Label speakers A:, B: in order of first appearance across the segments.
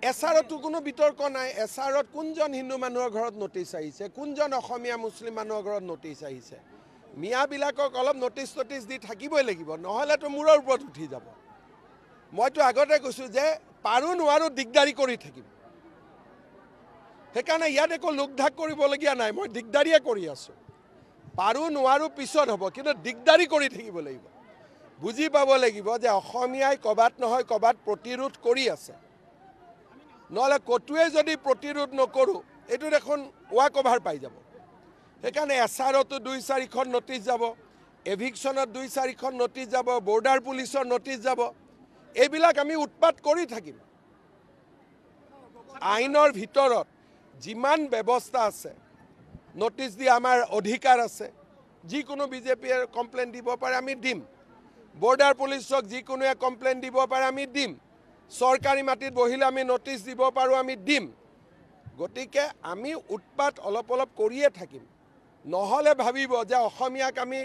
A: এছাৰতো কোনো বিতৰ্ক নাই। এছাৰত কোনজন হিন্দু মানুহৰ ঘৰত নটিচ আহিছে, কোনজন অসমীয়া মুছলিম মানুহৰ ঘৰত নটিচ আহিছে। মিয়াবিলাকক অলপ নটিচ দি থাকিবই লাগিব, নহ'লেতো মূৰৰ ওপৰত উঠি যাব। মইতো আগতে কৈছোঁ যে পাৰো নোৱাৰো দিগদাৰি কৰি থাকিম। সেইকাৰণে ইয়াত একো লোকঢাক কৰিবলগীয়া নাই, মই দিগদাৰিয়ে কৰি আছোঁ। পাৰো নোৱাৰো পিছত হ'ব, কিন্তু দিগদাৰি কৰি থাকিব লাগিব। বুজি পাব লাগিব যে অসমীয়াই ক'ৰবাত নহয় ক'ৰবাত প্ৰতিৰোধ কৰি আছে। নহ'লে ক'তোৱে যদি প্ৰতিৰোধ নকৰোঁ, এইটো দেখোন ৱাক অভাৰ পাই যাব। সেইকাৰণে এছাৰতো 2-4খন নটিচ যাব, এভিকশ্যনত 2-4খন নটিচ যাব, বৰ্ডাৰ পুলিচৰ নটিচ যাব। এইবিলাক আমি উৎপাত কৰি থাকিম। আইনৰ ভিতৰত যিমান ব্যৱস্থা আছে, নটিচ দিয়া আমাৰ অধিকাৰ আছে। যিকোনো বিজেপিয়ে কমপ্লেইন দিব পাৰে, আমি দিম। বৰ্ডাৰ পুলিচক যিকোনোৱে কমপ্লেইন দিব পাৰে, আমি দিম। চৰকাৰী মাটিত বহিলে আমি নটিচ দিব পাৰোঁ, আমি দিম। গতিকে আমি উৎপাত অলপ কৰিয়ে থাকিম। নহ'লে ভাবিব যে অসমীয়াক আমি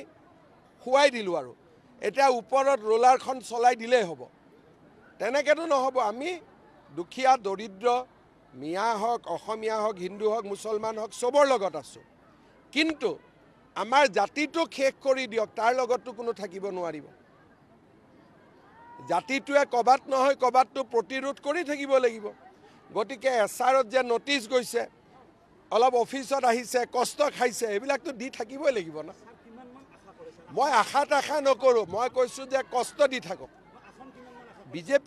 A: খুৱাই দিলোঁ আৰু এতিয়া ওপৰত ৰোলাৰখন চলাই দিলেই হ'ব। তেনেকৈতো নহ'ব। আমি দুখীয়া দৰিদ্ৰ মিয়া হওক, অসমীয়া হওক, হিন্দু হওক, মুছলমান হওক, চবৰ লগত আছোঁ। কিন্তু আমাৰ জাতিটোক শেষ কৰি দিয়ক, তাৰ লগততো কোনো থাকিব নোৱাৰিব। জাতিটোৱে ক'ৰবাত নহয় ক'ৰবাততো প্ৰতিৰোধ কৰি থাকিব লাগিব। গতিকে এছাৰত যে নটিচ গৈছে, অলপ অফিচত আহিছে, কষ্ট খাইছে, এইবিলাকতো দি থাকিবই লাগিব না। মই আশা নকৰোঁ, মই কৈছোঁ যে কষ্ট দি থাকক। বিজেপি